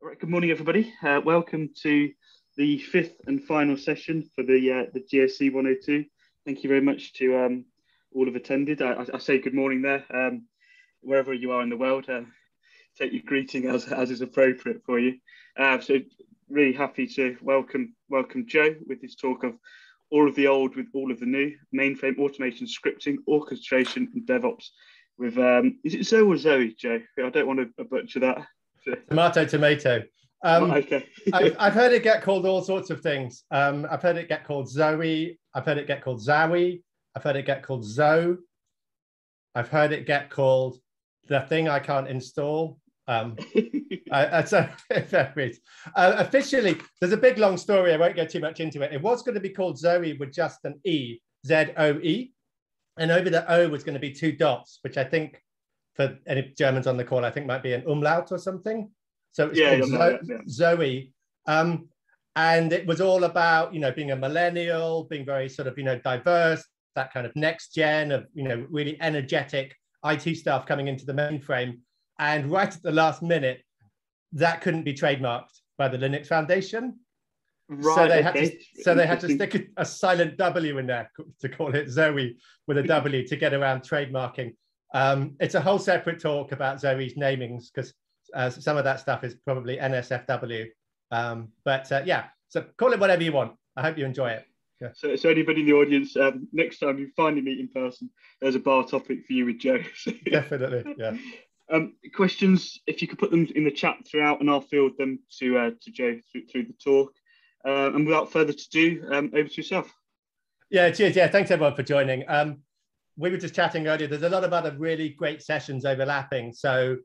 All right, good morning, everybody. Welcome to the fifth and final session for the GSC 102. Thank you very much to all who've attended. I say good morning there, wherever you are in the world. Take your greeting as is appropriate for you. So really happy to welcome Joe with his talk of all of the old with all of the new, mainframe automation, scripting, orchestration, and DevOps. With is it Zoe or Zoe, Joe? I don't want to butcher that. Tomato, tomato. Okay. I've heard it get called all sorts of things. I've heard it get called Zoe. I've heard it get called Zowie. I've heard it get called Zoe. I've heard it get called the thing I can't install. Officially, there's a big long story. I won't go too much into it. It was going to be called Zoe with just an E, Z-O-E. And over the O was going to be two dots, which I think for any Germans on the call, I think might be an umlaut or something. So it's called Zoe. And it was all about, being a millennial, being very sort of, diverse, that kind of next gen of, really energetic IT stuff coming into the mainframe. And right at the last minute, that couldn't be trademarked by the Linux Foundation. Right, so they had to stick a silent W in there to call it Zoe with a W to get around trademarking. It's a whole separate talk about Zoe's namings because some of that stuff is probably NSFW. Yeah, so call it whatever you want. I hope you enjoy it. Yeah. So anybody in the audience, next time you finally meet in person, there's a bar topic for you with Joe. Definitely, yeah. Questions, if you could put them in the chat throughout, and I'll field them to Joe through the talk. And without further ado, over to yourself. Yeah, cheers. Yeah, thanks everyone for joining. We were just chatting earlier. There's a lot of other really great sessions overlapping. So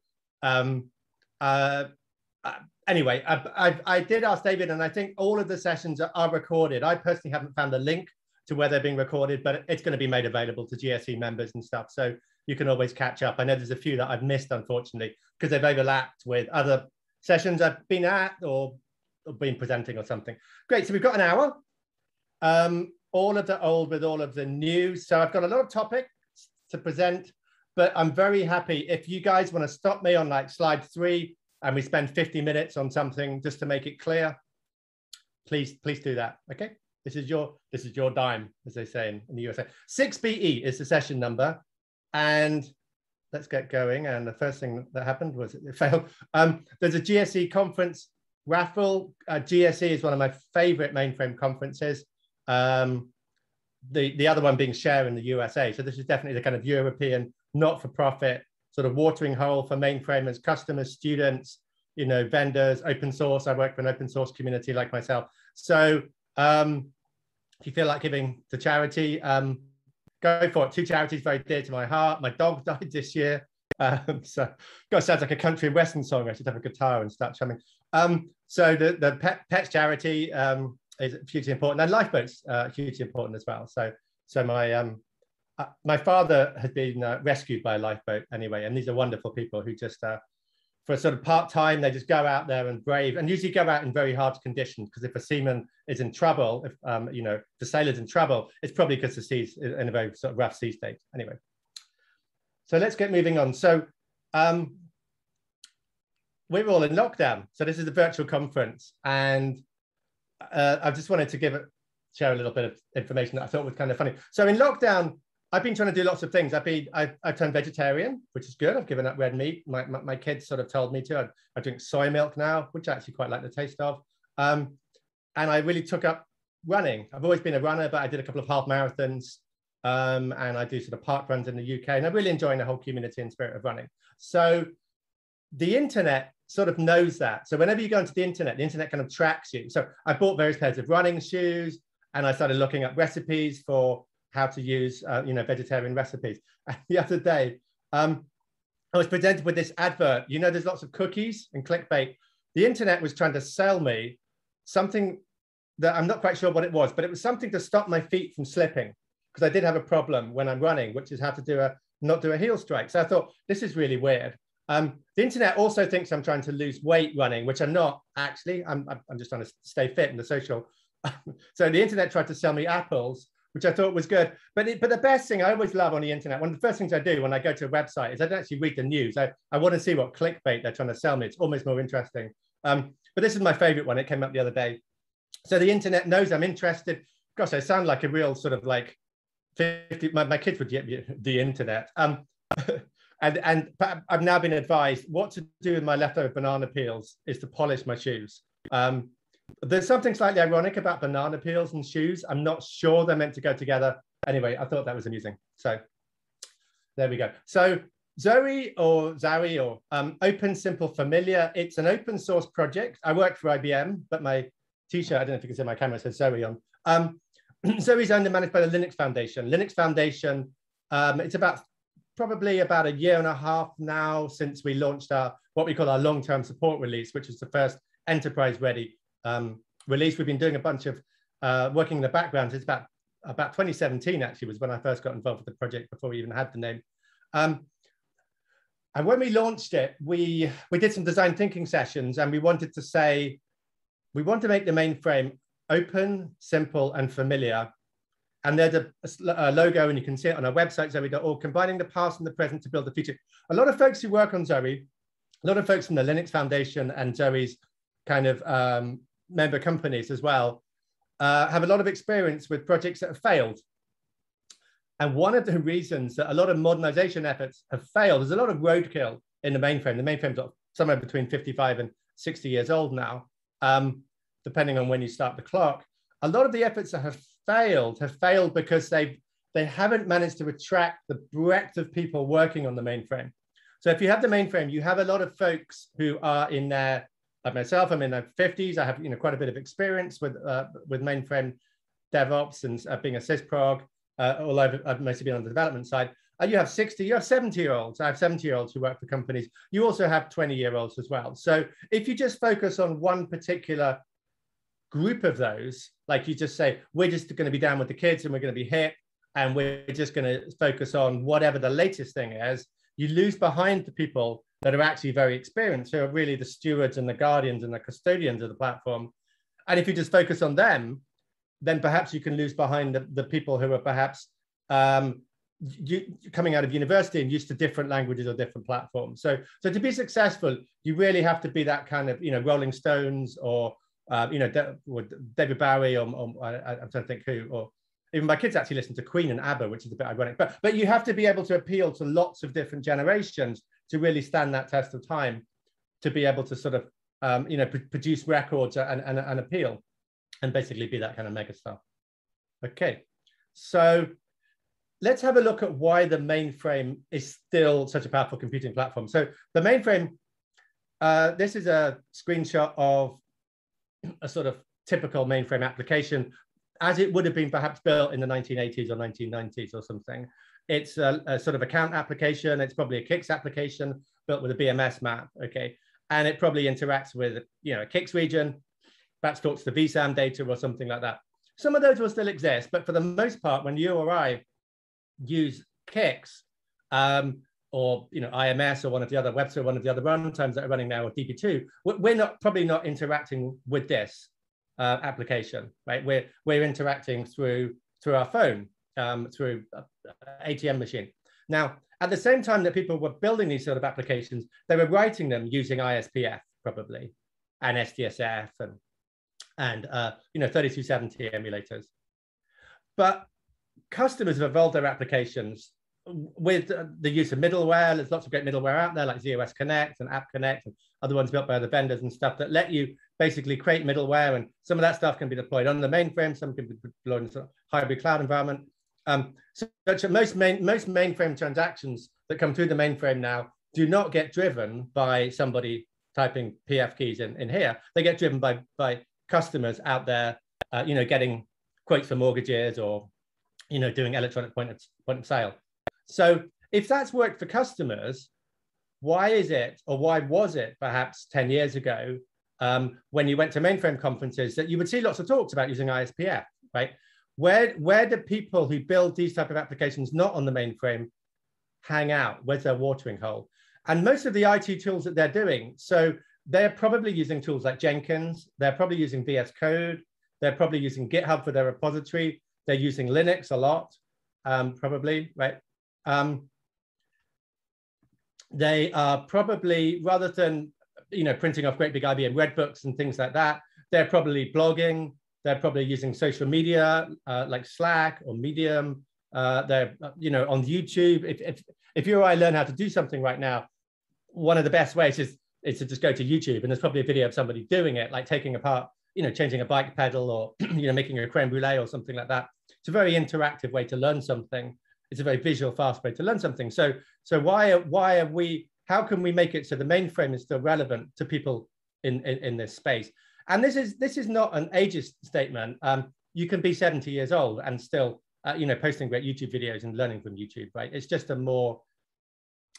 anyway, I did ask David, and I think all of the sessions are recorded. I personally haven't found the link to where they're being recorded, but it's going to be made available to GSE members and stuff. So you can always catch up. I know there's a few that I've missed, unfortunately, because they've overlapped with other sessions I've been at or been presenting or something. Great, so we've got an hour. All of the old with all of the new. So I've got a lot of topics to present, but I'm very happy if you guys want to stop me on like slide 3 and we spend 50 minutes on something just to make it clear. Please do that. Okay, this is your dime, as they say in the USA. 6BE is the session number, and let's get going. And the first thing that happened was it failed. There's a GSE conference raffle. GSE is one of my favorite mainframe conferences. The other one being Share in the USA. So this is definitely the kind of European not-for-profit sort of watering hole for mainframers, customers, students, vendors, open source. I work for an open source community like myself. So if you feel like giving to charity, go for it. 2 charities very dear to my heart. My dog died this year. So God, sounds like a country and western song. I should have a guitar and start chumming. So the pets charity is hugely important, and lifeboats hugely important as well. So my father had been rescued by a lifeboat anyway, and these are wonderful people who just for a sort of part-time, they just go out there and brave, and usually go out in very hard conditions, because if a seaman is in trouble, if the sailor's in trouble, it's probably because the sea's in a very sort of rough sea state. Anyway, so let's get moving on. So we're all in lockdown. So this is a virtual conference, and I just wanted to share a little bit of information that I thought was kind of funny. So in lockdown, I've been trying to do lots of things. I've turned vegetarian, which is good. I've given up red meat. My kids sort of told me to. I drink soy milk now, which I actually quite like the taste of. And I really took up running. I've always been a runner, but I did a couple of half marathons, and I do sort of park runs in the UK. And I'm really enjoying the whole community and spirit of running. So the internet sort of knows that. So whenever you go into the internet kind of tracks you. So I bought various pairs of running shoes, and I started looking up recipes for how to use, vegetarian recipes. And the other day, I was presented with this advert. There's lots of cookies and clickbait. The internet was trying to sell me something that I'm not quite sure what it was, but it was something to stop my feet from slipping, because I did have a problem when I'm running, which is how to not do a heel strike. So I thought, this is really weird. The internet also thinks I'm trying to lose weight running, which I'm not actually. I'm just trying to stay fit in the social. So the internet tried to sell me apples, which I thought was good. But the best thing I always love on the internet, one of the first things I do when I go to a website is I don't actually read the news. I want to see what clickbait they're trying to sell me. It's almost more interesting But this is my favorite one. It came up the other day. So the internet knows I'm interested. Gosh, I sound like a real sort of like 50, my kids would get the internet. And I've now been advised what to do with my leftover banana peels is to polish my shoes. There's something slightly ironic about banana peels and shoes. I'm not sure they're meant to go together. Anyway, I thought that was amusing. So there we go. So Zoe or Open, Simple, Familiar. It's an open source project. I work for IBM, but my t-shirt, I don't know if you can see my camera, says Zoe on. Zoe's owned and managed by the Linux Foundation. Linux Foundation, it's probably about a year and a half now since we launched what we call our long-term support release, which is the first enterprise-ready release. We've been doing a bunch of working in the background. It's about 2017 actually was when I first got involved with the project before we even had the name. And when we launched it, we did some design thinking sessions, and we wanted to say, we want to make the mainframe open, simple, and familiar. And there's a logo, and you can see it on our website, zoe.org, combining the past and the present to build the future. A lot of folks who work on Zoe, a lot of folks from the Linux Foundation and Zoe's kind of member companies as well, have a lot of experience with projects that have failed. And one of the reasons that a lot of modernization efforts have failed is a lot of roadkill in the mainframe. The mainframe's somewhere between 55 and 60 years old now, depending on when you start the clock. A lot of the efforts that have failed because they haven't managed to attract the breadth of people working on the mainframe. So if you have the mainframe, you have a lot of folks who are in their, like myself, I'm in their 50s. I have quite a bit of experience with mainframe DevOps and being a sysprog. Although I've mostly been on the development side. You have 60, you have 70-year-olds. I have 70-year-olds who work for companies. You also have 20-year-olds as well. So if you just focus on one particular group of those, like you just say, we're just going to be down with the kids and we're going to be hip and we're just going to focus on whatever the latest thing is, you lose behind the people that are actually very experienced, who are really the stewards and the guardians and the custodians of the platform. And if you just focus on them, then perhaps you can lose behind the people who are perhaps coming out of university and used to different languages or different platforms. So to be successful, you really have to be that kind of, Rolling Stones or, David Bowie or I'm trying to think who, or even my kids actually listen to Queen and ABBA, which is a bit ironic, but you have to be able to appeal to lots of different generations to really stand that test of time, to be able to sort of, produce records and appeal. And basically be that kind of megastar. Okay, so let's have a look at why the mainframe is still such a powerful computing platform. So the mainframe, this is a screenshot of a sort of typical mainframe application as it would have been perhaps built in the 1980s or 1990s or something. It's a sort of account application. It's probably a Kix application built with a BMS map, okay? And it probably interacts with, a Kix region, perhaps talks to vSAM data or something like that. Some of those will still exist, but for the most part, when you or I use Kix or IMS or one of the other webs or one of the other runtimes that are running now, or DB2, we're probably not interacting with this application, right? We're interacting through our phone, through ATM machine. Now, at the same time that people were building these sort of applications, they were writing them using ISPF probably, and SDSF and 3270 emulators. But customers have evolved their applications with the use of middleware. There's lots of great middleware out there like ZOS Connect and App Connect and other ones built by other vendors and stuff that let you basically create middleware, and some of that stuff can be deployed on the mainframe, some can be deployed in a hybrid cloud environment. So most mainframe transactions that come through the mainframe now do not get driven by somebody typing PF keys in here. They get driven by customers out there, getting quotes for mortgages or, doing electronic point of sale. So if that's worked for customers, why is it, or why was it perhaps 10 years ago, when you went to mainframe conferences, that you would see lots of talks about using ISPF, right? Where do people who build these type of applications not on the mainframe hang out? Where's their watering hole? And most of the IT tools that they're doing, so they're probably using tools like Jenkins. They're probably using VS Code. They're probably using GitHub for their repository. They're using Linux a lot, probably, right? They are probably, rather than printing off great big IBM Red books and things like that. They're probably blogging. They're probably using social media like Slack or Medium. They're on YouTube. If you or I learn how to do something right now, one of the best ways is to just go to YouTube, and there's probably a video of somebody doing it, like taking apart, changing a bike pedal, or making a creme brulee or something like that. It's a very interactive way to learn something. It's a very visual, fast way to learn something. So how can we make it so the mainframe is still relevant to people in this space? And this is not an ageist statement. You can be 70 years old and still posting great YouTube videos and learning from YouTube, right? It's just a more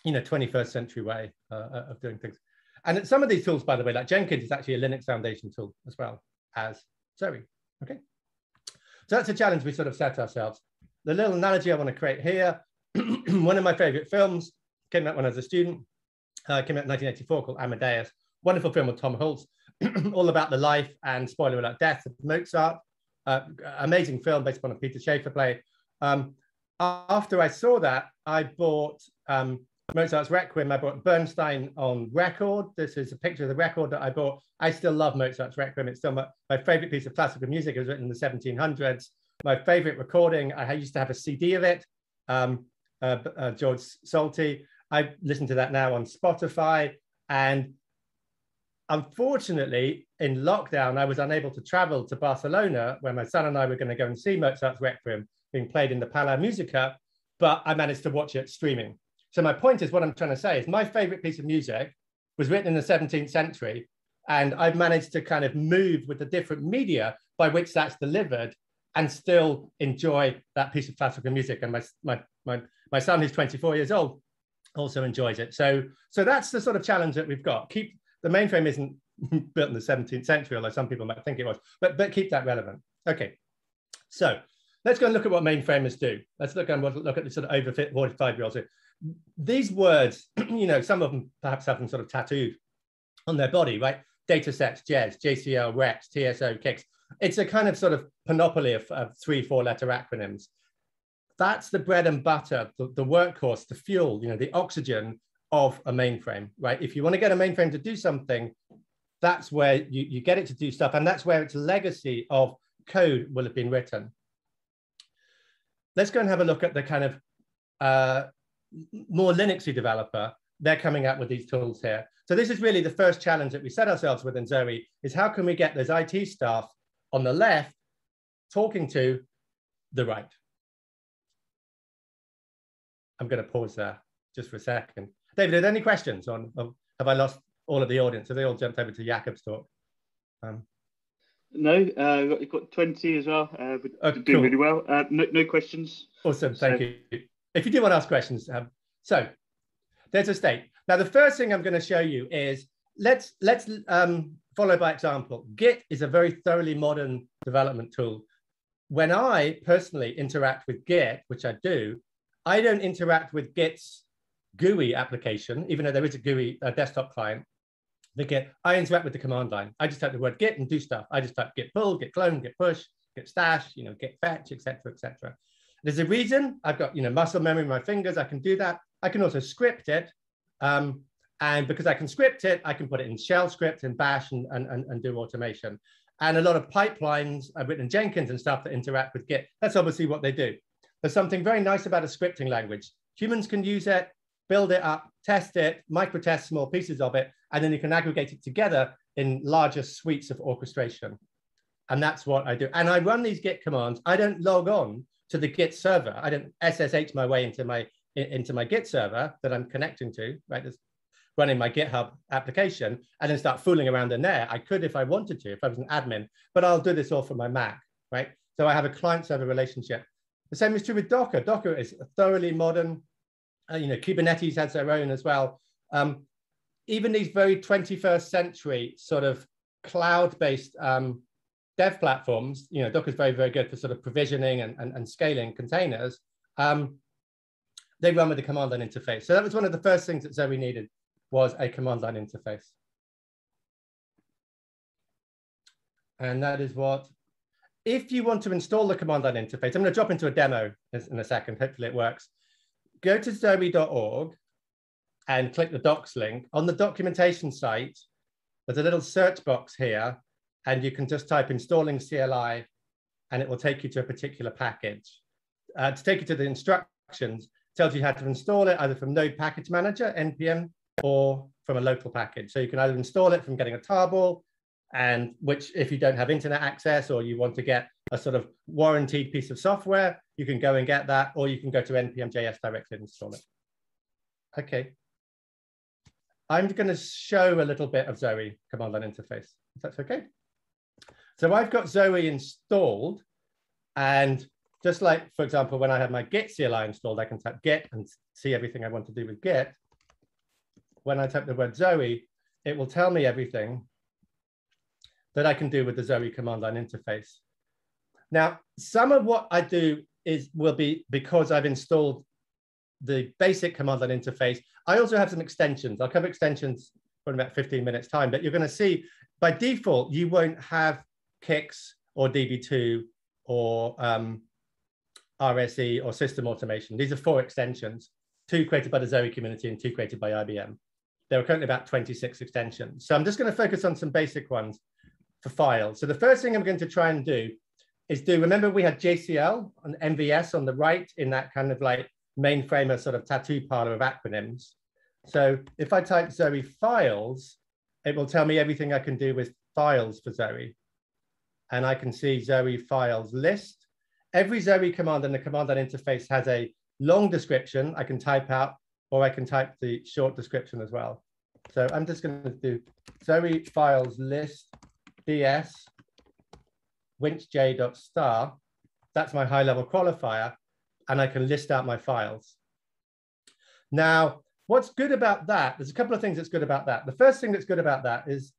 21st century way of doing things. And some of these tools, by the way, like Jenkins is actually a Linux Foundation tool as well as Zoe. Okay, so that's a challenge we sort of set ourselves. The little analogy I want to create here, one of my favorite films came out when I was a student, came out in 1984, called Amadeus. Wonderful film with Tom Hulce, all about the life and, spoiler alert, death of Mozart. Amazing film based upon a Peter Shaffer play. After I saw that, I bought Mozart's Requiem. I bought Bernstein on record. This is a picture of the record that I bought. I still love Mozart's Requiem. It's still my favorite piece of classical music. It was written in the 1700s. My favorite recording, I used to have a CD of it, George Solti. I listen to that now on Spotify. And unfortunately, in lockdown, I was unable to travel to Barcelona, where my son and I were going to go and see Mozart's Requiem being played in the Palau Musica, but I managed to watch it streaming. So my point is, what I'm trying to say is my favorite piece of music was written in the 17th century, and I've managed to kind of move with the different media by which that's delivered and still enjoy that piece of classical music. And my son, who's 24 years old, also enjoys it. So that's the sort of challenge that we've got. The mainframe isn't built in the 17th century, although some people might think it was, but keep that relevant. Okay, so let's go and look at what mainframers do. Let's look at the sort of over 45-year-olds. These words, some of them perhaps have them sort of tattooed on their body, right? Data sets, JES, JCL, REX, TSO, KICS. It's a kind of sort of panoply of 3-4 letter acronyms. That's the bread and butter, the workhorse, the fuel, the oxygen of a mainframe, right? If you want to get a mainframe to do something, that's where you get it to do stuff, and that's where its legacy of code will have been written. Let's go and have a look at the kind of more Linuxy developer. They're coming out with these tools here. So this is really the first challenge that we set ourselves within Zoe, is how can we get those IT staff on the left talking to the right? I'm going to pause there just for a second. David, are there any questions on, have I lost all of the audience? Have they all jumped over to Jakob's talk? No, you've got 20 as well. We're doing cool. really well. No questions. Awesome, thank you. If you do want to ask questions, so there's a state. Now, the first thing I'm going to show you is, let's follow by example. Git is a very thoroughly modern development tool. When I personally interact with Git, which I do, I don't interact with Git's GUI application, even though there is a GUI desktop client. I interact with the command line. I just type the word Git and do stuff. I just type Git pull, Git clone, Git push, Git stash, Git fetch, etc., etc. There's a reason. I've got muscle memory in my fingers. I can do that. I can also script it, and because I can script it, I can put it in shell script and bash and do automation. And a lot of pipelines I've written in Jenkins and stuff that interact with Git. That's obviously what they do. There's something very nice about a scripting language. Humans can use it, build it up, test it, micro-test small pieces of it, and then you can aggregate it together in larger suites of orchestration. And that's what I do. And I run these Git commands. I don't log on to the Git server. I don't SSH my way into my Git server that I'm connecting to, right? That's running my GitHub application, and then start fooling around in there. I could if I wanted to, if I was an admin, but I'll do this all from my Mac, right? So I have a client-server relationship. The same is true with Docker. Docker is thoroughly modern. Kubernetes has their own as well. Even these very 21st century sort of cloud-based dev platforms, Docker is very, very good for sort of provisioning and scaling containers. They run with the command line interface. So that was one of the first things that Zoe needed, was a command line interface. And that is what, if you want to install the command line interface, I'm going to drop into a demo in a second, hopefully it works. Go to zoe.org and click the docs link. On the documentation site, there's a little search box here, and you can just type installing CLI, and it will take you to a particular package. To take you to the instructions, it tells you how to install it either from Node Package Manager, NPM, or from a local package. So you can either install it from getting a tarball, and which if you don't have internet access or you want to get a sort of warranted piece of software, you can go and get that, or you can go to npm.js directly and install it. Okay. I'm going to show a little bit of Zoe command line interface, if that's okay. So I've got Zoe installed, and just like, for example, when I have my Git CLI installed, I can type Git and see everything I want to do with Git. When I type the word Zoe, it will tell me everything that I can do with the Zoe command line interface. Now, some of what I do will be because I've installed the basic command line interface. I also have some extensions. I'll cover extensions for about 15 minutes time, but you're going to see by default, you won't have Kix or DB2 or RSE or system automation. These are 4 extensions, 2 created by the Zoe community and 2 created by IBM. There are currently about 26 extensions. So I'm just going to focus on some basic ones for files. So the first thing I'm going to try and do is remember we had JCL and MVS on the right in that kind of like mainframe, a sort of tattoo parlor of acronyms. So if I type Zoe files, it will tell me everything I can do with files for Zoe. And I can see Zoe files list. Every Zoe command in the command line interface has a long description I can type out, or I can type the short description as well. So I'm just going to do Zoe files list ds winchj.star. That's my high-level qualifier, and I can list out my files. Now, what's good about that, there's a couple of things that's good about that. The first thing that's good about that is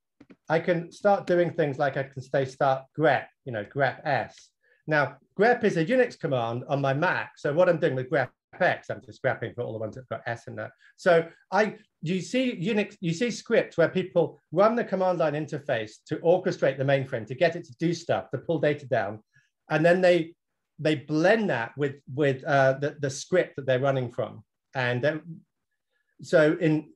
I can start doing things like I can say start grep, grep s. Now, grep is a Unix command on my Mac. So what I'm doing with grep x, I'm just grepping for all the ones that have got s in there. So you see scripts where people run the command line interface to orchestrate the mainframe, to get it to do stuff, to pull data down. And then they blend that with the script that they're running from. And then, so in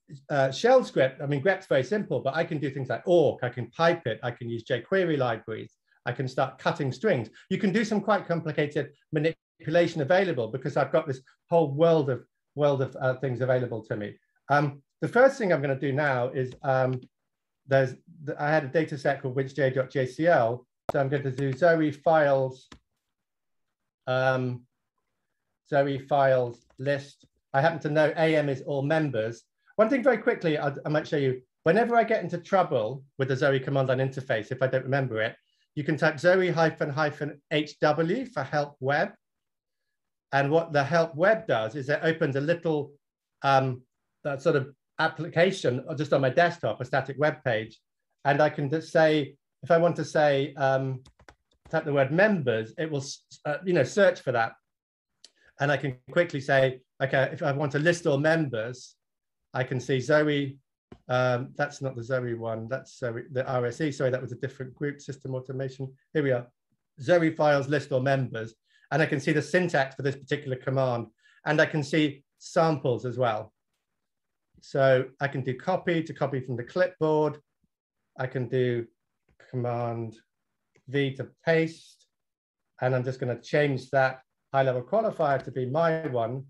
shell script, I mean, grep's very simple, but I can do things like awk, I can pipe it, I can use jQuery libraries, I can start cutting strings. You can do some quite complicated manipulation available because I've got this whole world of things available to me. The first thing I'm going to do now is I had a data set called winchj.jcl, so I'm going to do Zoe files list. I happen to know AM is all members. One thing very quickly, I might show you, whenever I get into trouble with the Zoe command line interface, if I don't remember it, you can type Zoe -HW for help web. And what the help web does is it opens a little that sort of application just on my desktop, a static web page. And I can just say, if I want to say, type the word members, it will search for that. And I can quickly say, okay, if I want to list all members, I can see Zoe, that's not the Zoe one, that's Zoe, the RSE, sorry, that was a different group, system automation. Here we are, Zoe files list all members. And I can see the syntax for this particular command. And I can see samples as well. So I can do copy to copy from the clipboard. I can do Command V to paste. And I'm just going to change that high-level qualifier to be my one.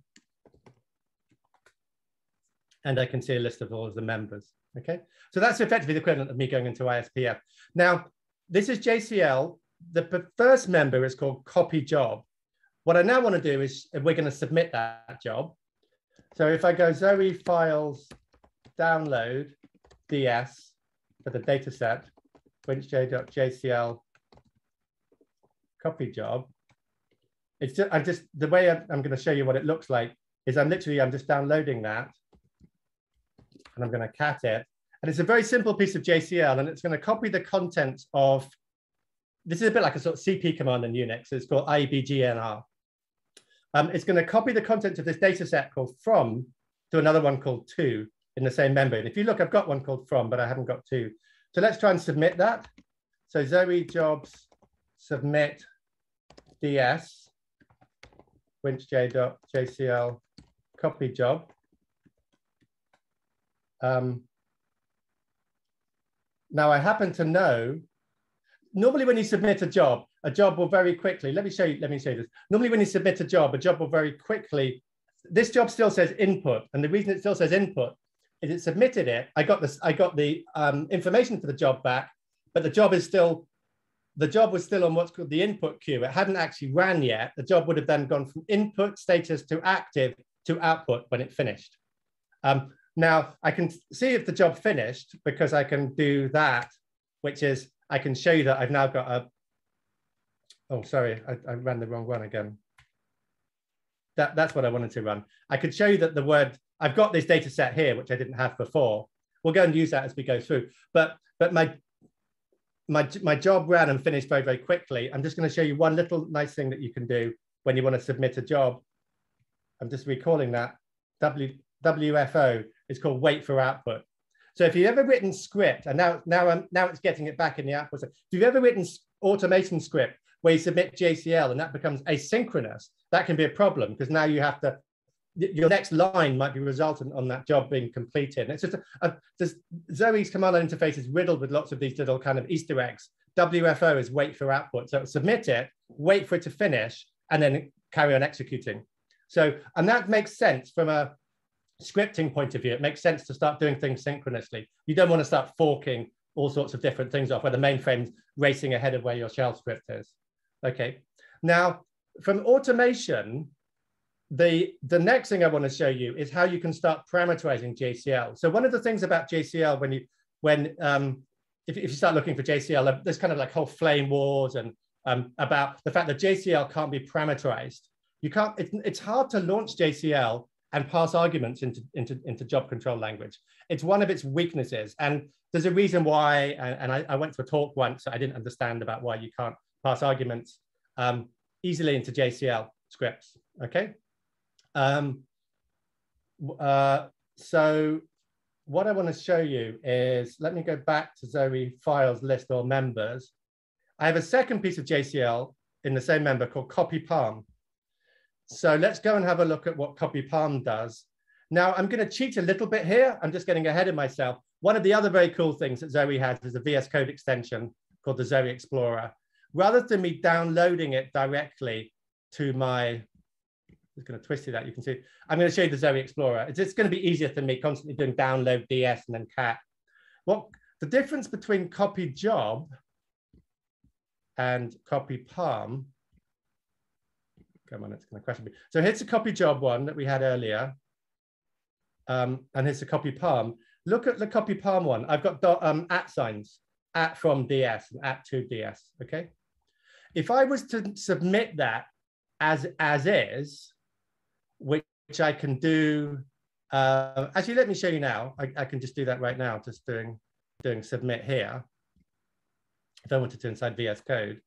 And I can see a list of all of the members. Okay, so that's effectively the equivalent of me going into ISPF. Now, this is JCL. The first member is called copy job. What I now want to do is we're going to submit that job. So if I go Zoe files download ds for the data set, winchj.jcl copy job. It's just the way I'm going to show you what it looks like is I'm just downloading that and I'm going to cat it. And it's a very simple piece of JCL, and it's going to copy the contents of, this is a bit like a sort of CP command in Unix. It's called IBGNR. It's going to copy the content of this data set called from to another one called to in the same member. And if you look, I've got one called from, but I haven't got to. So let's try and submit that. So Zoe jobs submit ds winchj.jcl copy job. Now I happen to know, normally when you submit a job will very quickly, let me show you this. Normally when you submit a job will very quickly, this job still says input. And the reason it still says input is it submitted it. I got the information for the job back, but the job was still on what's called the input queue. It hadn't actually ran yet. The job would have then gone from input status to active to output when it finished. Now I can see if the job finished because I can do that, which is I can show you that I've now got a, oh, sorry, I ran the wrong one again. That's what I wanted to run. I could show you that the word, I've got this data set here, which I didn't have before. We'll go and use that as we go through. But my job ran and finished very, very quickly. I'm just going to show you one little nice thing that you can do when you want to submit a job. I'm just recalling that. WFO is called wait for output. So if you've ever written script, and now it's getting it back in the output. So if you've ever written automation script where you submit JCL and that becomes asynchronous, that can be a problem because now you have to, your next line might be resultant on that job being completed. And it's just, Zoe's command line interface is riddled with lots of these little kind of Easter eggs. WFO is wait for output. So submit it, wait for it to finish, and then carry on executing. So, and that makes sense from a scripting point of view. It makes sense to start doing things synchronously. You don't want to start forking all sorts of different things off where the mainframe's racing ahead of where your shell script is. Okay, now from automation, the next thing I want to show you is how you can start parameterizing JCL. So one of the things about JCL if you start looking for JCL, there's kind of like whole flame wars and about the fact that JCL can't be parameterized. You can't. It's hard to launch JCL and pass arguments into job control language. It's one of its weaknesses, and there's a reason why. And I went to a talk once I didn't understand about why you can't pass arguments easily into JCL scripts. Okay. So what I want to show you is, let me go back to Zoe files list or members. I have a second piece of JCL in the same member called copy palm. So let's go and have a look at what copy palm does. Now I'm going to cheat a little bit here. I'm just getting ahead of myself. One of the other very cool things that Zoe has is a VS Code extension called the Zoe Explorer. Rather than me downloading it directly to my, I'm just going to twist it out, you can see, I'm going to show you the Zoe Explorer. It's going to be easier than me constantly doing download DS and then cat. Well, the difference between copy job and copy palm, come on, it's going to question me. So here's the copy job one that we had earlier. And here's the copy palm. Look at the copy palm one. I've got at signs, at from DS and at to DS, okay? If I was to submit that as is, which I can do, actually, let me show you now. I can just do that right now, just doing submit here. If I wanted to inside VS Code,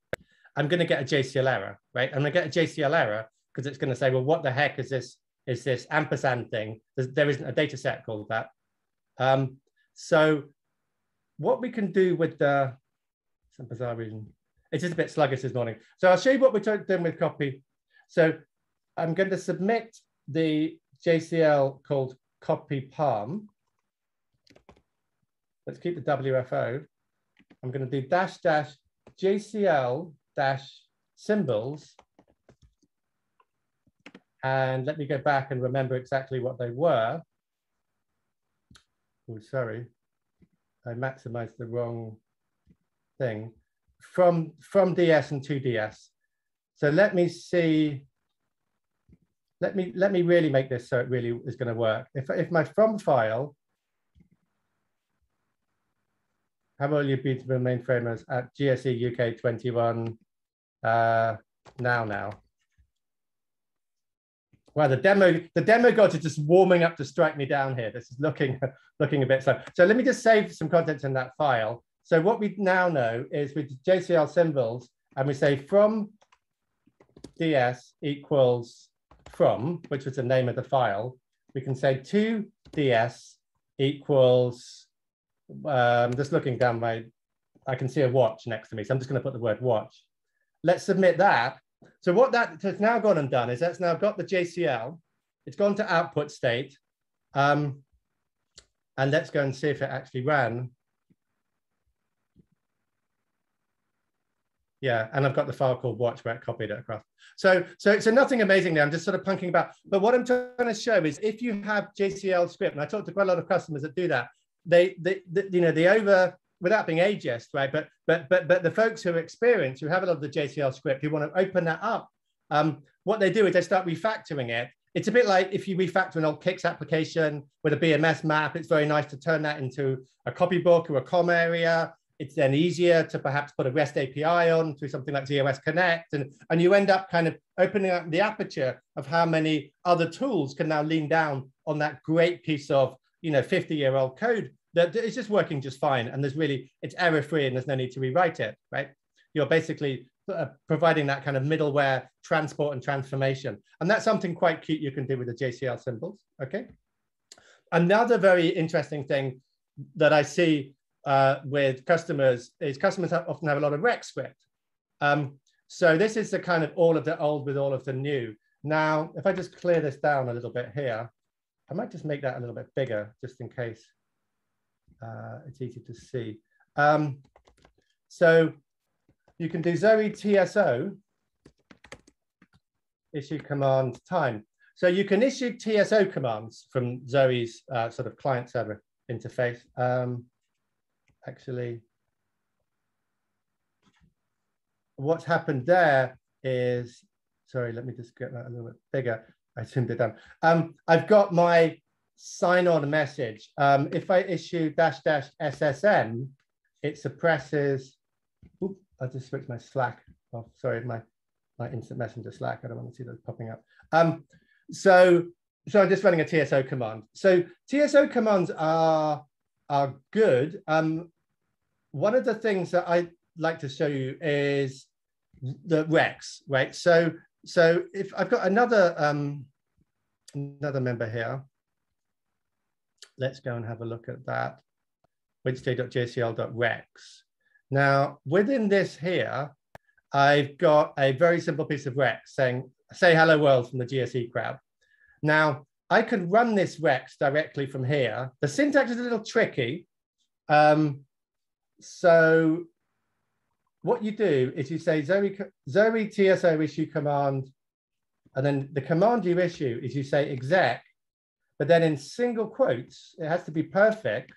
I'm going to get a JCL error, right? I'm going to get a JCL error because it's going to say, well, what the heck is this ampersand thing? There isn't a data set called that. So what we can do with some bizarre reason, it's just a bit sluggish this morning. So I'll show you what we're doing with copy. So I'm going to submit the JCL called copy palm. Let's keep the WFO. I'm going to do -- JCL symbols. And let me go back and remember exactly what they were. Oh, sorry. I maximized the wrong thing. From DS and to DS. So let me see. Let me really make this so it really is going to work. If my from file, how will you be to the mainframers at GSE UK 21 now? Wow, the demo gods are just warming up to strike me down here. This is looking a bit slow. So let me just save some content in that file. So what we now know is with JCL symbols, and we say from DS equals from, which was the name of the file, we can say to DS equals, just looking down I can see a watch next to me. So I'm just going to put the word watch. Let's submit that. So what that has now gone and done is that's now got the JCL. It's gone to output state. And let's go and see if it actually ran. Yeah, and I've got the file called watch where it copied it across. So nothing amazing there. I'm just sort of punking about. But what I'm trying to show is if you have JCL script, and I talk to quite a lot of customers that do that, they you know, they over, without being ageist, right? But the folks who are experienced, who have a lot of the JCL script, who want to open that up, what they do is they start refactoring it. It's a bit like if you refactor an old Kix application with a BMS map, it's very nice to turn that into a copybook or a COM area. It's then easier to perhaps put a REST API on through something like ZOS Connect. And you end up kind of opening up the aperture of how many other tools can now lean down on that great piece of, you know, 50-year-old code that is just working just fine. And there's really, it's error-free and there's no need to rewrite it, right? You're basically providing that kind of middleware transport and transformation. And that's something quite cute you can do with the JCL symbols, okay? Another very interesting thing that I see with customers is customers often have a lot of rec script. So this is the kind of all of the old with all of the new. Now, if I just clear this down a little bit here, I might just make that a little bit bigger just in case it's easy to see. So you can do Zoe TSO, issue command time. So you can issue TSO commands from Zoe's sort of client server interface. Actually, what's happened there is, sorry, let me just get that a little bit bigger. I zoomed it down. I've got my sign-on message. If I issue --SSN, it suppresses, oops, I'll just switch my Slack off. Sorry, my instant messenger Slack. I don't want to see those popping up. So I'm just running a TSO command. So TSO commands are good. One of the things that I like to show you is the recs, right? So if I've got another member here, let's go and have a look at that. Wednesday.jcl.recs. Now, within this here, I've got a very simple piece of recs saying, say hello world from the GSE crowd. Now, I could run this recs directly from here. The syntax is a little tricky. So what you do is you say Zoe TSO issue command, and then the command you issue is you say exec, but then in single quotes, it has to be perfect.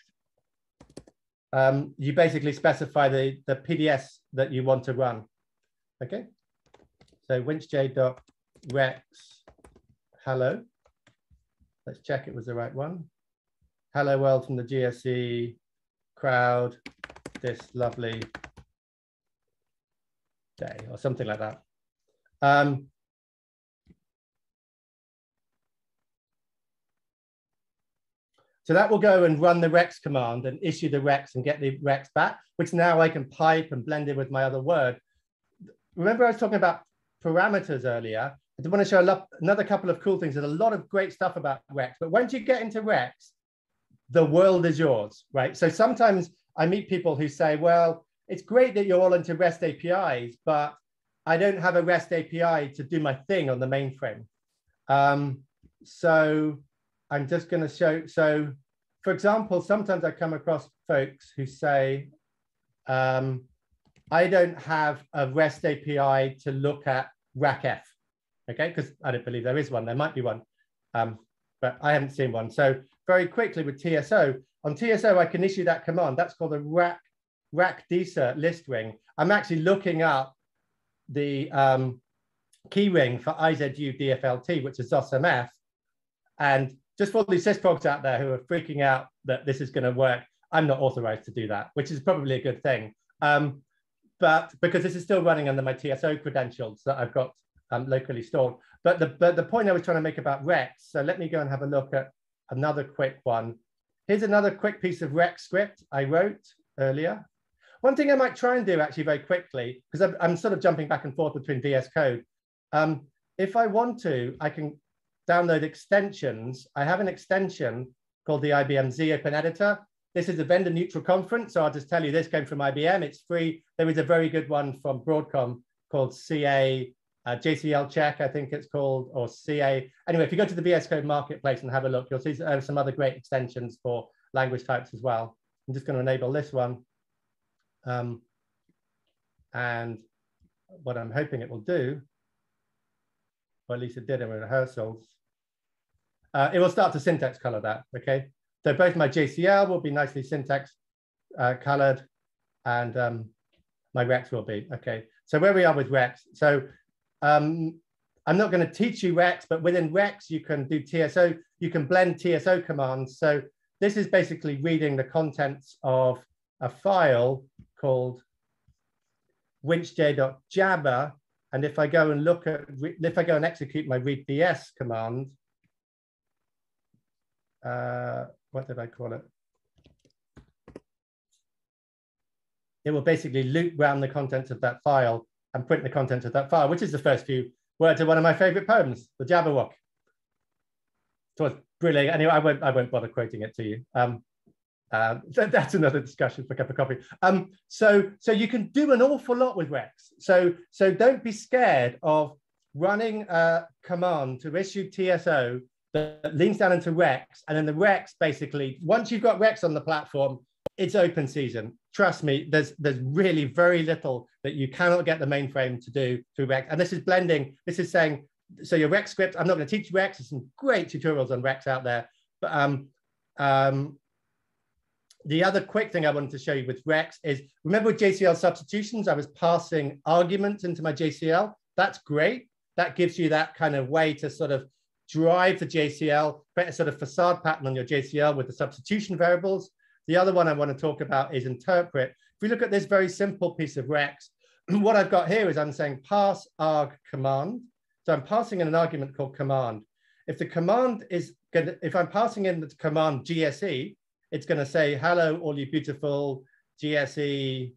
You basically specify the PDS that you want to run. Okay, so winchj.recs hello. Let's check it was the right one. Hello world from the GSE crowd, this lovely day, or something like that. So that will go and run the recs command and issue the recs and get the recs back, which now I can pipe and blend in with my other word. Remember I was talking about parameters earlier. I want to show another couple of cool things. There's a lot of great stuff about recs, but once you get into recs, the world is yours, right? So sometimes I meet people who say, well, it's great that you're all into REST APIs, but I don't have a REST API to do my thing on the mainframe. So I'm just going to show. So for example, sometimes I come across folks who say, I don't have a REST API to look at RACF, okay? Because I don't believe there is one. There might be one, but I haven't seen one. So very quickly with TSO, on TSO, I can issue that command. That's called a rackdesert list ring. I'm actually looking up the key ring for IZU DFLT, which is ZOSMF. And just for all these sysprogs out there who are freaking out that this is going to work, I'm not authorized to do that, which is probably a good thing. But because this is still running under my TSO credentials that I've got locally stored. But the point I was trying to make about recs, so let me go and have a look at another quick one. Here's another quick piece of rec script I wrote earlier. One thing I might try and do actually very quickly, because I'm sort of jumping back and forth between VS Code. If I want to, I can download extensions. I have an extension called the IBM Z Open Editor. This is a vendor neutral conference, so I'll just tell you this came from IBM. It's free. There is a very good one from Broadcom called CA JCL Check, I think it's called, or CA. Anyway, if you go to the VS Code Marketplace and have a look, you'll see some other great extensions for language types as well. I'm just going to enable this one. And what I'm hoping it will do, or at least it did in rehearsals, it will start to syntax color that, okay? So both my JCL will be nicely syntax colored, and my Rex will be, okay? So where we are with Rex. So I'm not going to teach you Rex, but within Rex, you can do TSO, you can blend TSO commands. So this is basically reading the contents of a file called winchj.jabber. And if I go and look at, if I go and execute my readBS command, what did I call it? It will basically loop around the contents of that file and print the contents of that file, which is the first few words of one of my favorite poems, the Jabberwock. So it's brilliant. Anyway, I won't bother quoting it to you. That's another discussion for a cup of coffee. So you can do an awful lot with Rex. So don't be scared of running a command to issue TSO that leans down into Rex, and then the Rex basically, once you've got Rex on the platform, it's open season. Trust me, there's really very little that you cannot get the mainframe to do through Rex. And this is blending. This is saying, so your Rex script, I'm not going to teach Rex. There's some great tutorials on Rex out there. But the other quick thing I wanted to show you with Rex is, remember with JCL substitutions, I was passing arguments into my JCL. That's great. That gives you that kind of way to sort of drive the JCL, create a sort of facade pattern on your JCL with the substitution variables. The other one I want to talk about is interpret. If we look at this very simple piece of Rex, what I've got here is I'm saying pass arg command. So I'm passing in an argument called command. If the command is going to, if I'm passing in the command GSE, it's going to say, hello, all you beautiful GSE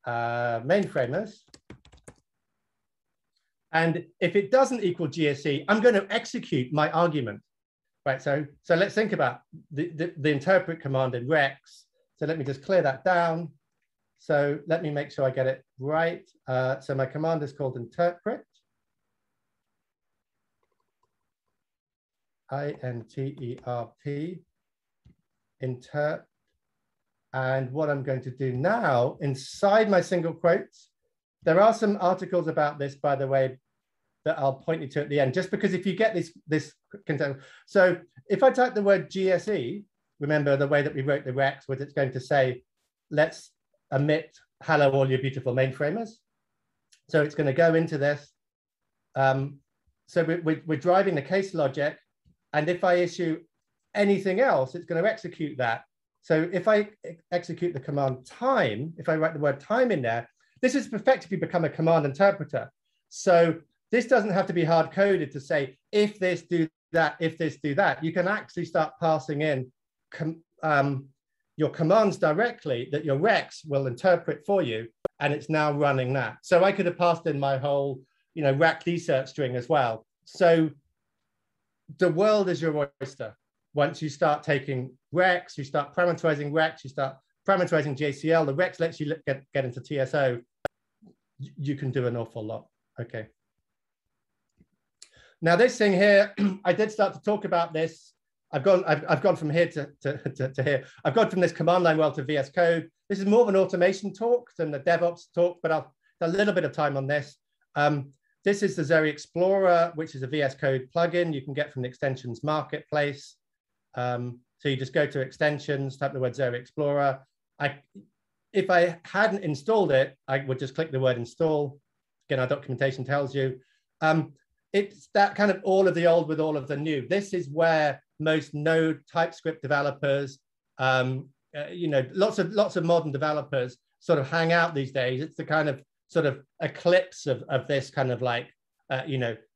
mainframers. And if it doesn't equal GSE, I'm going to execute my argument. Right, so let's think about the interpret command in Rex. So let me just clear that down. So let me make sure I get it right. So my command is called interpret. INTERP, interp. And what I'm going to do now, inside my single quotes, there are some articles about this, by the way, that I'll point you to at the end, just because if you get this content. So if I type the word GSE, remember the way that we wrote the Rex was it's going to say, let's emit hello, all your beautiful mainframers. So it's going to go into this. So we're driving the case logic. And if I issue anything else, it's going to execute that. So if I execute the command time, if I write the word time in there, this has effectively become a command interpreter. So this doesn't have to be hard coded to say, if this, do that, if this, do that. You can actually start passing in your commands directly that your Rex will interpret for you. And it's now running that. So I could have passed in my whole, rack desert string as well. So the world is your oyster. Once you start taking Rex, you start parameterizing Rex, you start parameterizing JCL, the Rex lets you get into TSO, you can do an awful lot. Okay. Now this thing here, I did start to talk about this. I've gone from here to here. I've gone from this command line world to VS Code. This is more of an automation talk than the DevOps talk, but I'll spend a little bit of time on this. This is the Xeri Explorer, which is a VS Code plugin you can get from the extensions marketplace. So you just go to extensions, type the word Xeri Explorer. If I hadn't installed it, I would just click the word install. Again, our documentation tells you. It's that kind of all of the old with all of the new. This is where most Node TypeScript developers, lots of modern developers sort of hang out these days. It's the kind of sort of eclipse of this kind of like,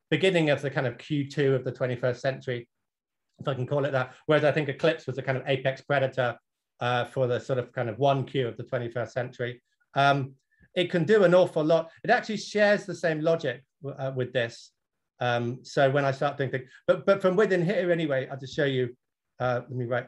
beginning of the kind of Q2 of the 21st century, if I can call it that. Whereas I think Eclipse was the kind of apex predator for the sort of kind of 1Q of the 21st century. It can do an awful lot. It actually shares the same logic with this. So when I start doing things, but from within here anyway, I'll just show you, let me write,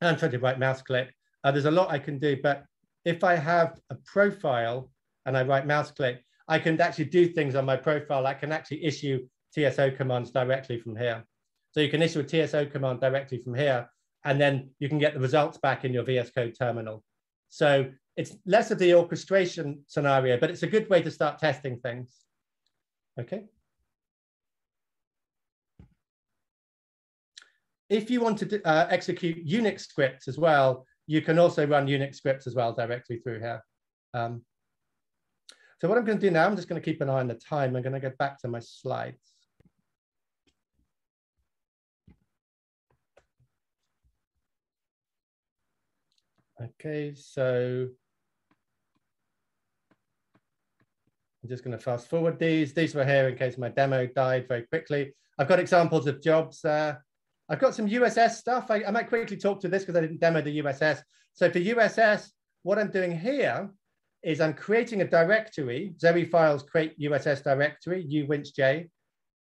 I'm trying to right mouse click. There's a lot I can do, but if I have a profile and I right mouse click, I can actually do things on my profile. I can actually issue TSO commands directly from here. So you can issue a TSO command directly from here, and then you can get the results back in your VS Code terminal. So it's less of the orchestration scenario, but it's a good way to start testing things. Okay. If you want to execute Unix scripts as well, you can also run Unix scripts as well directly through here. So what I'm going to do now, I'm just going to keep an eye on the time. I'm going to go back to my slides. Okay, so I'm just going to fast forward these. These were here in case my demo died very quickly. I've got examples of jobs there. I've got some USS stuff. I might quickly talk to this because I didn't demo the USS. So for USS, what I'm doing here is I'm creating a directory, Zoe files create USS directory, uwinch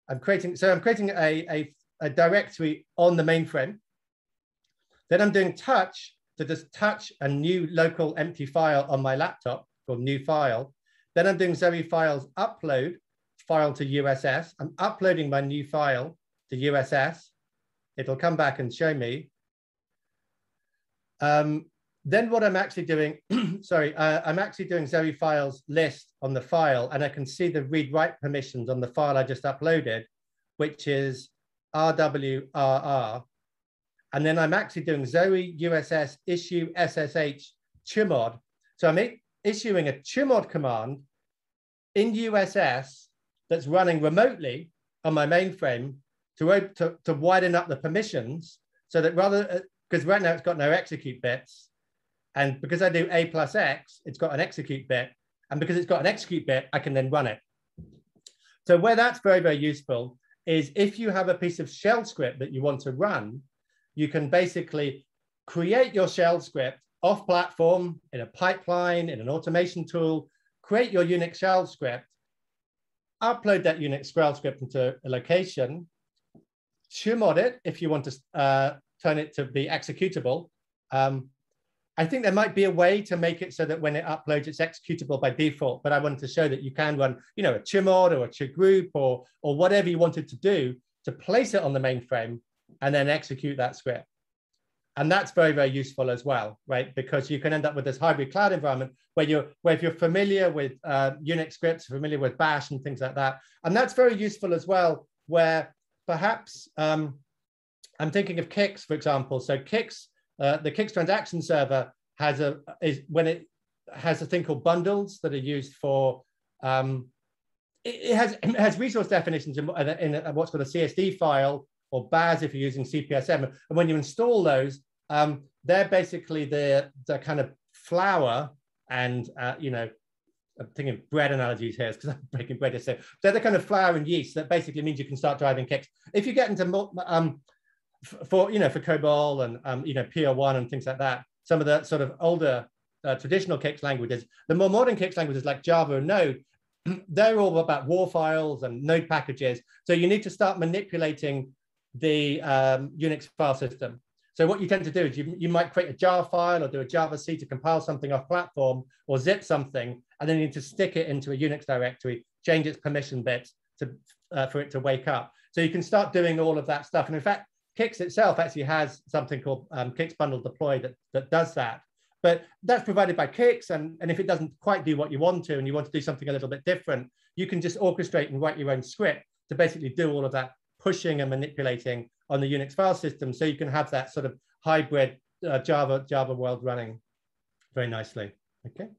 I'm creating a directory on the mainframe. Then I'm doing touch to just touch a new local empty file on my laptop called new file. Then I'm doing Zoe files upload file to USS. I'm uploading my new file to USS. It'll come back and show me. Then what I'm actually doing, sorry, I'm actually doing Zoe files list on the file, and I can see the read-write permissions on the file I just uploaded, which is rwrr. And then I'm actually doing Zoe USS issue SSH chmod. So I'm issuing a chmod command in USS that's running remotely on my mainframe to widen up the permissions so that rather, because right now it's got no execute bits. And because I do A+X, it's got an execute bit. And because it's got an execute bit, I can then run it. So where that's very, very useful is if you have a piece of shell script that you want to run, you can basically create your shell script off platform in a pipeline, in an automation tool, create your Unix shell script, upload that Unix shell script into a location, chmod it if you want to turn it to be executable. I think there might be a way to make it so that when it uploads, it's executable by default, but I wanted to show that you can run, you know, a chmod or a chgroup or whatever you wanted to do to place it on the mainframe and then execute that script. And that's very, very useful as well, right? Because you can end up with this hybrid cloud environment where if you're familiar with Unix scripts, familiar with Bash and things like that. And that's very useful as well, where perhaps I'm thinking of Kix, for example. So Kix, the Kix transaction server has a thing called bundles that are used for, it has resource definitions in what's called a CSD file, or BAS if you're using CPSM. And when you install those, they're basically the kind of flour and, you know, I'm thinking of bread analogies here because I'm breaking bread. So they're the kind of flour and yeast that basically means you can start driving Kix. If you get into for COBOL and you know, PR1 and things like that, some of the sort of older traditional Kix languages, the more modern Kix languages like Java and Node, they're all about war files and Node packages. So you need to start manipulating the Unix file system. So what you tend to do is you might create a jar file or do a Java-C to compile something off platform or zip something, and then you need to stick it into a Unix directory, change its permission bits for it to wake up. So you can start doing all of that stuff. And in fact, Kix itself actually has something called Kix Bundle Deploy that does that. But that's provided by Kix, and if it doesn't quite do what you want to, and you want to do something a little bit different, you can just orchestrate and write your own script to basically do all of that pushing and manipulating on the Unix file system, so you can have that sort of hybrid Java world running very nicely. Okay.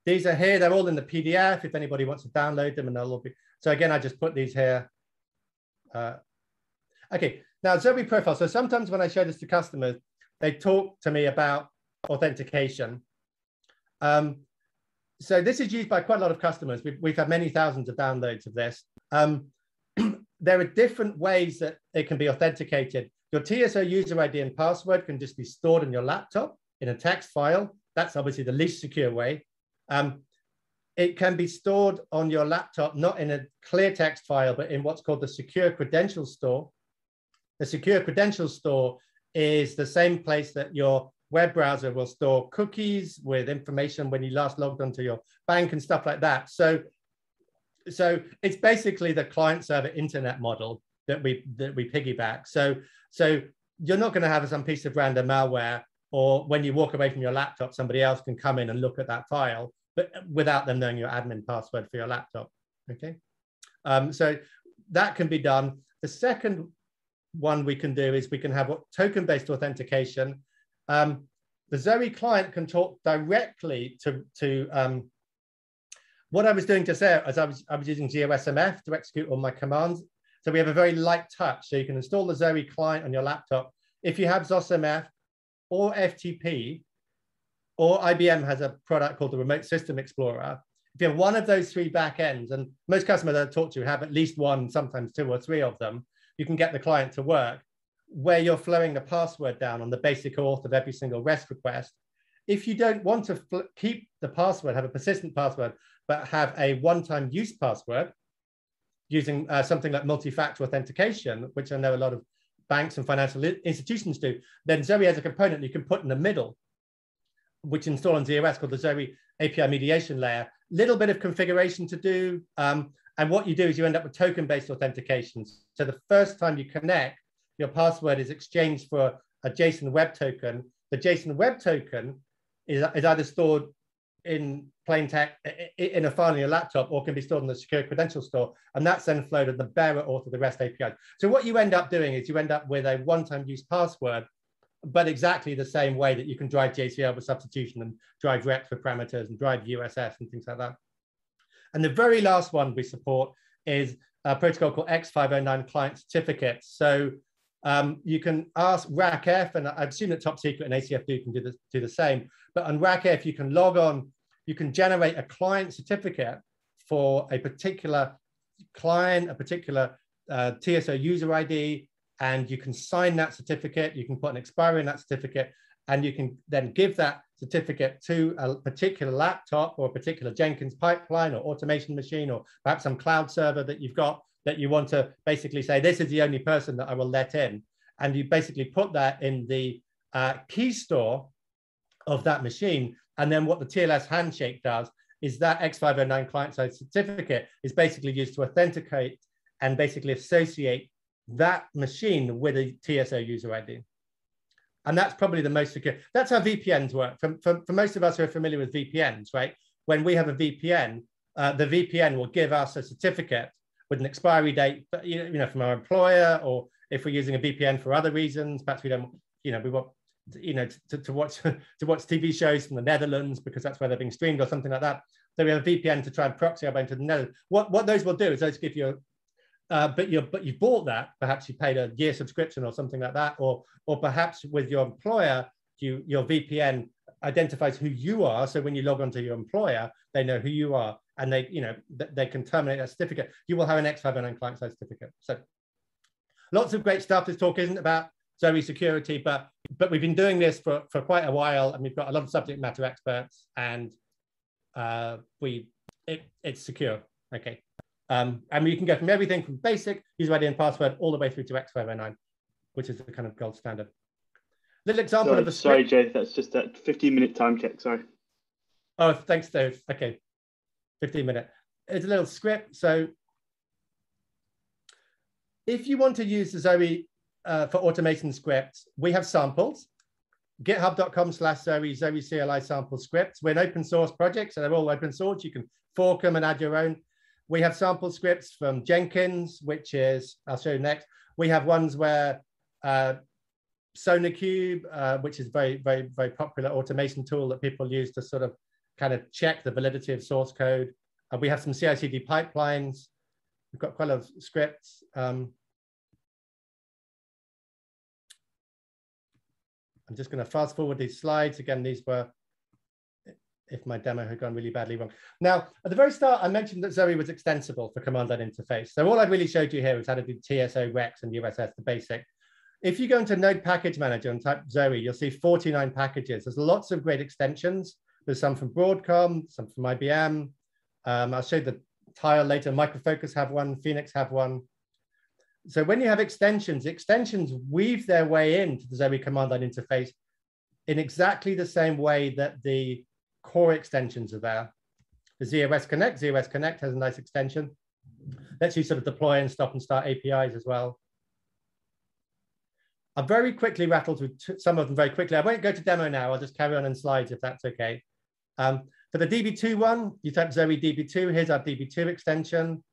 These are here, they're all in the PDF if anybody wants to download them, and they'll all be, so again, I just put these here. Okay, now Zoe profile. So sometimes when I show this to customers, they talk to me about authentication. So this is used by quite a lot of customers. We've had many thousands of downloads of this. There are different ways that it can be authenticated. Your TSO user ID and password can just be stored on your laptop in a text file. That's obviously the least secure way. It can be stored on your laptop, not in a clear text file, but in what's called the secure credential store. The secure credential store is the same place that your web browser will store cookies with information when you last logged onto your bank and stuff like that. So it's basically the client server internet model that we piggyback. So you're not going to have some piece of random malware or when you walk away from your laptop, somebody else can come in and look at that file, but without them knowing your admin password for your laptop. Okay, so that can be done. The second one we can do is we can have what token-based authentication. The Zoe client can talk directly to what I was doing just there, as I was using GeoSMF to execute all my commands. So we have a very light touch. So you can install the Zoe client on your laptop. If you have ZOSMF or FTP, or IBM has a product called the Remote System Explorer, if you have one of those three backends, and most customers that I talk to have at least one, sometimes two or three of them, you can get the client to work where you're flowing the password down on the basic auth of every single REST request. If you don't want to keep the password, have a persistent password, but have a one-time use password using something like multi-factor authentication, which I know a lot of banks and financial institutions do, then Zoe has a component you can put in the middle, which install on ZOS called the Zoe API mediation layer. Little bit of configuration to do. And what you do is you end up with token-based authentications. So the first time you connect, your password is exchanged for a JSON web token. The JSON web token is either stored in plain text in a file on your laptop, or can be stored in the secure credential store. And that's then flowed at the bearer auth of the REST APIs. So what you end up doing is you end up with a one-time use password, but exactly the same way that you can drive JCL with substitution and drive REX for parameters and drive USS and things like that. And the very last one we support is a protocol called X509 client certificates. So you can ask RACF, and I assume that Top Secret and ACF can do the same, but on RACF, you can log on, you can generate a client certificate for a particular client, a particular TSO user ID, and you can sign that certificate, you can put an expiry in that certificate, and you can then give that certificate to a particular laptop or a particular Jenkins pipeline or automation machine, or perhaps some cloud server that you've got that you want to basically say, this is the only person that I will let in. And you basically put that in the key store of that machine. And then what the TLS handshake does is that X509 client-side certificate is basically used to authenticate and basically associate that machine with a TSO user ID. And that's probably the most secure. That's how VPNs work. For most of us who are familiar with VPNs, right? When we have a VPN, the VPN will give us a certificate with an expiry date, from our employer, or if we're using a VPN for other reasons, perhaps we don't, we want, to watch TV shows from the Netherlands because that's where they're being streamed or something like that. So we have a VPN to try and proxy our way into the Netherlands. What those will do is those give you but you bought that, perhaps you paid a year subscription or something like that, or perhaps with your employer, your VPN identifies who you are. So when you log on to your employer, they know who you are, and they can terminate that certificate. You will have an X509 client-side certificate. So lots of great stuff. This talk isn't about Zoe security, but we've been doing this for quite a while, and we've got a lot of subject matter experts, and it's secure. Okay. And you can go from everything from basic user ID and password all the way through to X509, which is the kind of gold standard. Little example of a script. Sorry, Jay, that's just a 15-minute time check, sorry. Oh, thanks, Dave. Okay, 15-minute. It's a little script. So if you want to use the Zoe for automation scripts, we have samples. GitHub.com/Zoe CLI sample scripts. We're an open source project, so they're all open source. You can fork them and add your own. We have sample scripts from Jenkins, which is, I'll show you next. We have ones where SonarQube, which is very, very, very popular automation tool that people use to sort of kind of check the validity of source code. We have some CI/CD pipelines. We've got quite a lot of scripts. I'm just going to fast forward these slides. Again, these were if my demo had gone really badly wrong. Now, at the very start, I mentioned that Zoe was extensible for command line interface. So all I've really showed you here is how to do TSO, REX, and USS, the basic. If you go into Node Package Manager and type Zoe, you'll see 49 packages. There's lots of great extensions. There's some from Broadcom, some from IBM. I'll show you the tile later. Micro Focus have one, Phoenix have one. So when you have extensions, extensions weave their way into the Zoe command line interface in exactly the same way that the core extensions are there. The ZOS Connect has a nice extension. Lets you sort of deploy and stop and start APIs as well. I'll very quickly rattle through some of them very quickly. I won't go to demo now. I'll just carry on in slides if that's okay. For the DB2 one, you type Zoe DB2. Here's our DB2 extension.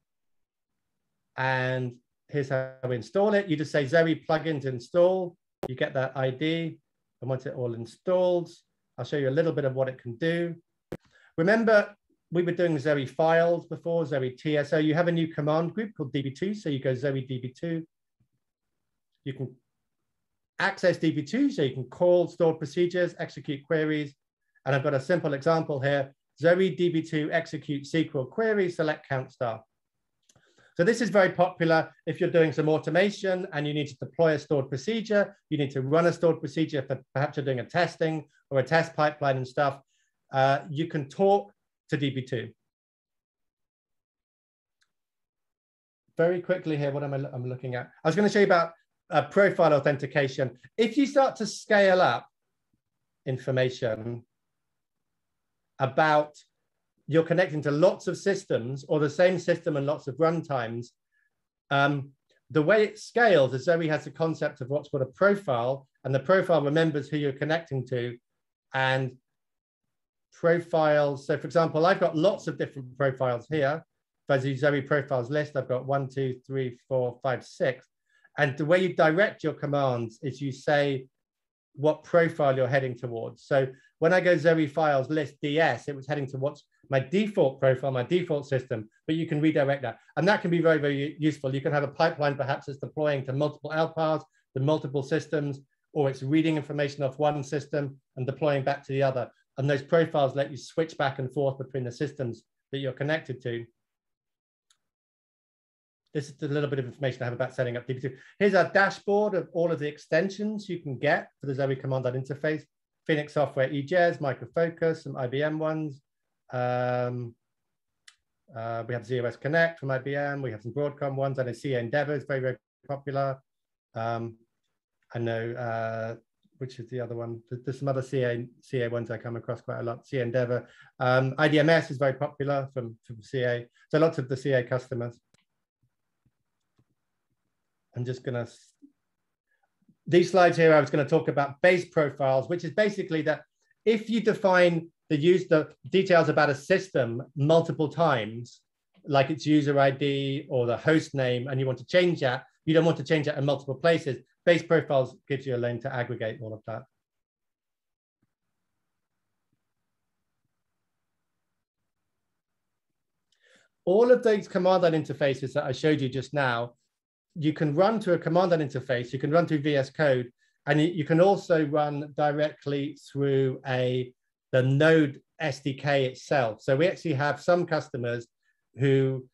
And here's how we install it. You just say Zoe plugins install. You get that ID. And once it all installs, I'll show you a little bit of what it can do. Remember, we were doing Zoe files before, Zoe TSO. You have a new command group called DB2. So you go Zoe DB2. You can access DB2, so you can call stored procedures, execute queries. And I've got a simple example here. Zoe DB2 execute SQL query, select count star. So this is very popular if you're doing some automation and you need to deploy a stored procedure. You need to run a stored procedure for perhaps you're doing a testing or a test pipeline and stuff. You can talk to DB2. Very quickly here, what I'm looking at. I was going to show you about profile authentication. If you start to scale up information about you're connecting to lots of systems or the same system and lots of runtimes, the way it scales is Zoe has a concept of what's called a profile, and the profile remembers who you're connecting to. And profiles, so for example, I've got lots of different profiles here. If I do Zoe profiles list, I've got 1, 2, 3, 4, 5, 6. And the way you direct your commands is you say what profile you're heading towards. So when I go Zoe files list DS, it was heading towards my default profile, my default system, but you can redirect that. And that can be very, very useful. You can have a pipeline perhaps that's deploying to multiple LPARs, to multiple systems, or it's reading information off one system and deploying back to the other. And those profiles let you switch back and forth between the systems that you're connected to. This is a little bit of information I have about setting up DB2. Here's our dashboard of all of the extensions you can get for the Zoe command line interface. Phoenix Software eJazz, Micro Focus, some IBM ones. We have ZOS Connect from IBM. We have some Broadcom ones. I know CA Endeavor is very, very popular. I know, which is the other one? There's some other CA ones I come across quite a lot. CA Endeavor. IDMS is very popular from CA. So lots of the CA customers. I'm just going to, these slides here, I was going to talk about base profiles, which is basically that if you define the details about a system multiple times, like its user ID or the host name, and you want to change that, you don't want to change that in multiple places. Base profiles gives you a lane to aggregate all of that. All of those command line interfaces that I showed you just now, you can run to a command line interface, you can run through VS Code, and you can also run directly through the Node SDK itself. So we actually have some customers who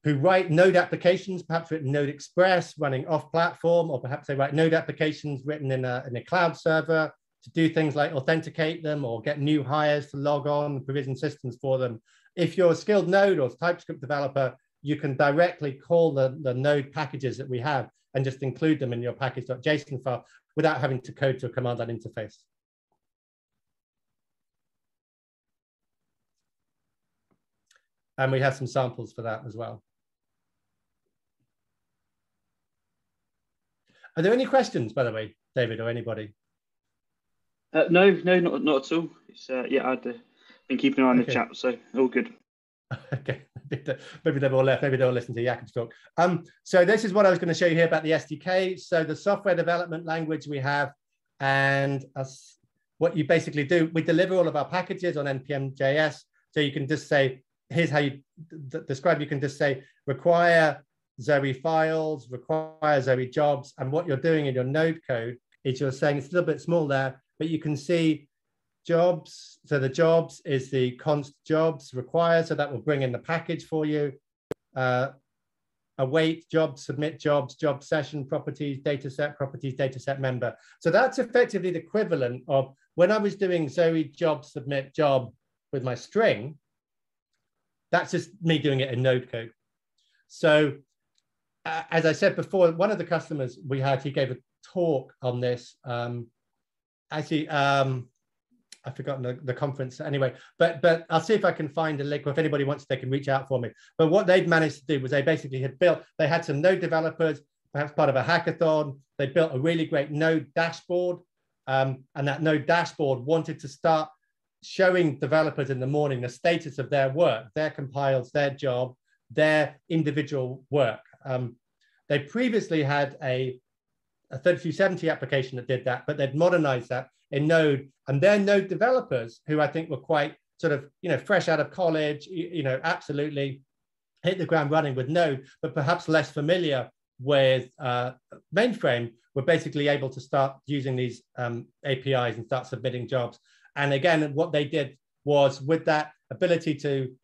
write Node applications, perhaps written Node Express, running off platform, or perhaps they write Node applications written in a cloud server to do things like authenticate them or get new hires to log on, provision systems for them. If you're a skilled Node or TypeScript developer, you can directly call the Node packages that we have and just include them in your package.json file without having to code to a command line interface. And we have some samples for that as well. Are there any questions, by the way, David, or anybody? No, not at all. It's yeah, I've been keeping an eye on the chat, so all good. Okay, maybe they've all left. Maybe they'll listen to Jakob's talk. So this is what I was going to show you here about the SDK. So the software development language we have, and what you basically do, we deliver all of our packages on npm.js. So you can just say, here's how you describe. You can just say require Zoe files, require Zoe jobs, and what you're doing in your Node code is you're saying it's a little bit small there, but you can see jobs. So the jobs is the const jobs require, so that will bring in the package for you. Await jobs, submit jobs, job session properties, dataset member. So that's effectively the equivalent of when I was doing Zoe job, submit job with my string. That's just me doing it in Node code. So as I said before, one of the customers we had, he gave a talk on this. I've forgotten the conference anyway, but I'll see if I can find a link, or if anybody wants, they can reach out for me. But what they'd managed to do was they basically had built, they had some Node developers, perhaps part of a hackathon. They built a really great Node dashboard, and that Node dashboard wanted to start showing developers in the morning the status of their work, their compiles, their job, their individual work. They previously had a 3270 application that did that, but they'd modernized that in Node, and their Node developers, who I think were quite sort of, fresh out of college, absolutely hit the ground running with Node, but perhaps less familiar with Mainframe, were basically able to start using these APIs and start submitting jobs. And again, what they did was, with that ability to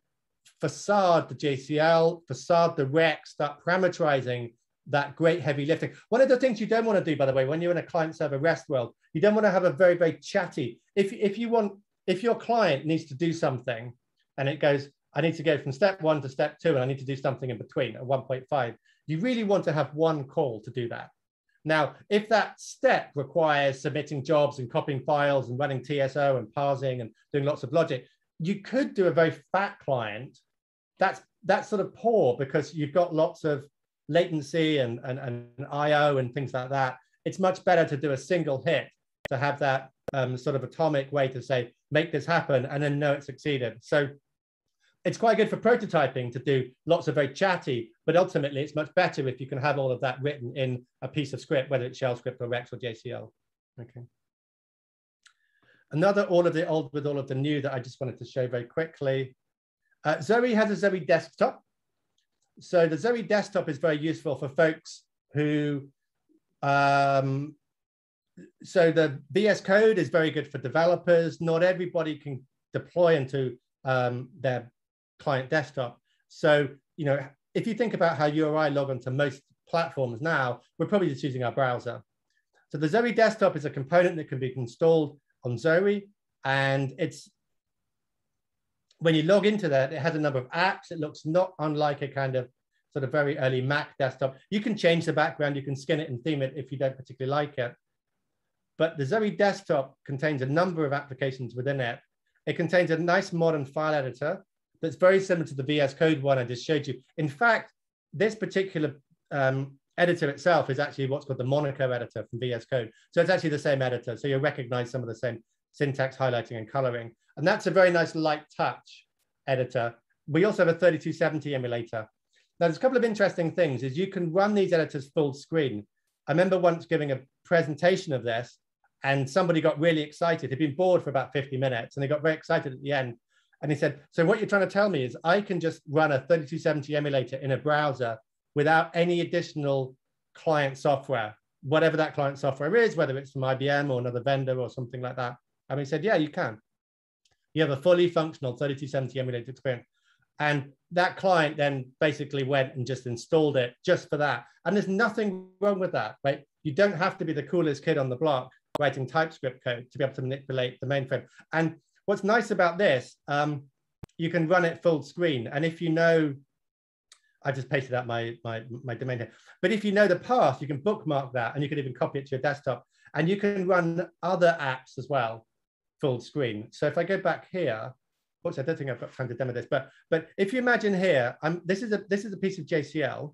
facade the JCL, facade the rec, start parameterizing that great heavy lifting. One of the things you don't want to do, by the way, when you're in a client-server REST world, you don't want to have a very, very chatty. If your client needs to do something and it goes, I need to go from step 1 to step 2, and I need to do something in between at 1.5, you really want to have one call to do that. Now, if that step requires submitting jobs and copying files and running TSO and parsing and doing lots of logic, you could do a very fat client. That's sort of poor, because you've got lots of latency and IO and things like that. It's much better to do a single hit, to have that sort of atomic way to say, make this happen, and then know it succeeded. So it's quite good for prototyping to do lots of very chatty, but ultimately it's much better if you can have all of that written in a piece of script, whether it's shell script or Rex or JCL. Okay. Another all of the old with all of the new that I just wanted to show very quickly. Zoe has a Zoe desktop. So the Zoe desktop is very useful for folks who, so the VS Code is very good for developers. Not everybody can deploy into their client desktop. So, if you think about how you or I log onto most platforms now, we're probably just using our browser. So the Zoe desktop is a component that can be installed on Zoe, and it's, when you log into that, it has a number of apps. It looks not unlike a kind of sort of very early Mac desktop. You can change the background, you can skin it and theme it if you don't particularly like it. But the Zoe desktop contains a number of applications within it. It contains a nice modern file editor that's very similar to the VS Code one I just showed you. In fact, this particular editor itself is actually what's called the Monaco editor from VS Code. So it's actually the same editor. So you'll recognize some of the same syntax, highlighting, and coloring. And that's a very nice light touch editor. We also have a 3270 emulator. Now, there's a couple of interesting things. Is you can run these editors full screen. I remember once giving a presentation of this, and somebody got really excited. He'd been bored for about 50 minutes, and they got very excited at the end. And he said, so what you're trying to tell me is I can just run a 3270 emulator in a browser without any additional client software, whatever that client software is, whether it's from IBM or another vendor or something like that. And he said, yeah, you can. You have a fully functional 3270 emulator experience. And that client then basically went and just installed it just for that. And there's nothing wrong with that, right? You don't have to be the coolest kid on the block writing TypeScript code to be able to manipulate the mainframe. And what's nice about this, you can run it full screen. And if you know, I just pasted out my domain here, but if you know the path, you can bookmark that, and you can even copy it to your desktop, and you can run other apps as well, full screen. So if I go back here, I don't think I've got time to demo this, but if you imagine here, this is a piece of JCL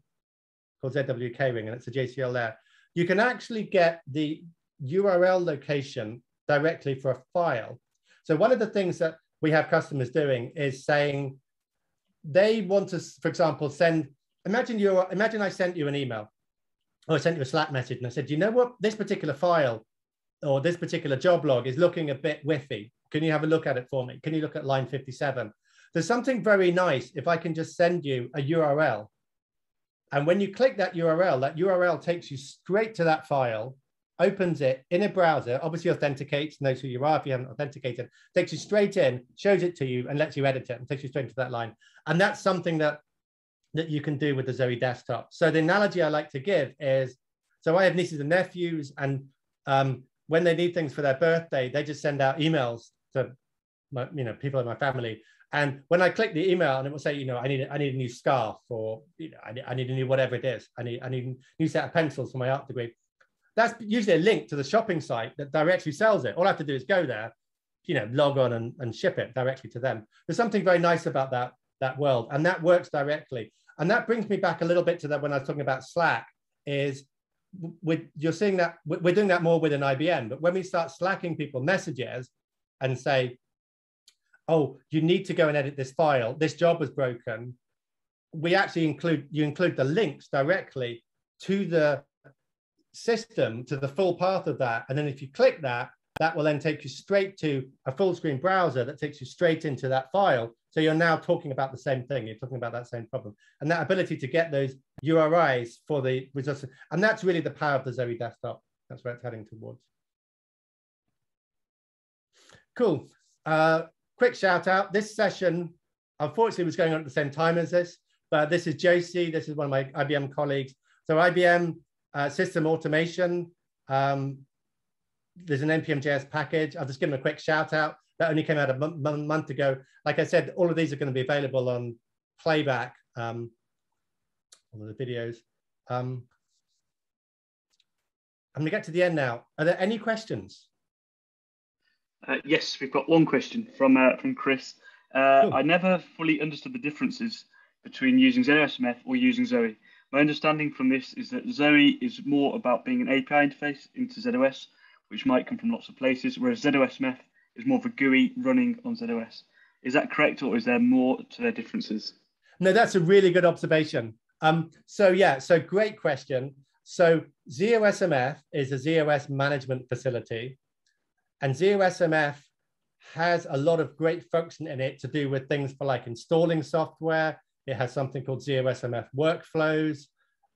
called ZWK ring, and it's a JCL there. You can actually get the URL location directly for a file. So one of the things that we have customers doing is saying they want to, for example, send, imagine I sent you an email, or I sent you a Slack message, and I said, you know what, this particular file or this particular job log is looking a bit whiffy. Can you have a look at it for me? Can you look at line 57? There's something very nice if I can just send you a URL. And when you click that URL takes you straight to that file, opens it in a browser, obviously authenticates, knows who you are if you haven't authenticated, takes you straight in, shows it to you, and lets you edit it, and takes you straight to that line. And that's something that you can do with the Zoe desktop. So the analogy I like to give is, so I have nieces and nephews, and when they need things for their birthday, they just send out emails to people in my family. And when I click the email, and it will say, I need a new scarf, or I need a new whatever it is. I need a new set of pencils for my art degree. That's usually a link to the shopping site that directly sells it. All I have to do is go there, log on and ship it directly to them. There's something very nice about that world, and that works directly. And that brings me back a little bit to that when I was talking about Slack. is you're seeing that we're doing that more with an IBM, but when we start slacking people messages and say, oh, you need to go and edit this file, this job was broken, we actually include the links directly to the system, to the full path of that. And then if you click that, that will then take you straight to a full screen browser that takes you straight into that file. So you're now talking about the same thing. You're talking about that same problem. And that ability to get those URIs for the results. And that's really the power of the Zoe desktop. That's where it's heading towards. Cool. Quick shout out. This session, unfortunately, was going on at the same time as this, but this is Josie. This is one of my IBM colleagues. So IBM system automation. There's an npm.js package. I'll just give them a quick shout out. That only came out a month ago. Like I said, all of these are going to be available on playback, all of the videos. I'm going to get to the end now. Are there any questions? Yes, we've got one question from Chris. Cool. I never fully understood the differences between using ZOSMF or using Zoe. My understanding from this is that Zoe is more about being an API interface into ZOS, which might come from lots of places, whereas ZOSMF is more of a GUI running on ZOS. Is that correct, or is there more to their differences? No, that's a really good observation. So great question. So ZOSMF is a ZOS management facility, and ZOSMF has a lot of great function in it to do with things for like installing software. It has something called ZOSMF workflows.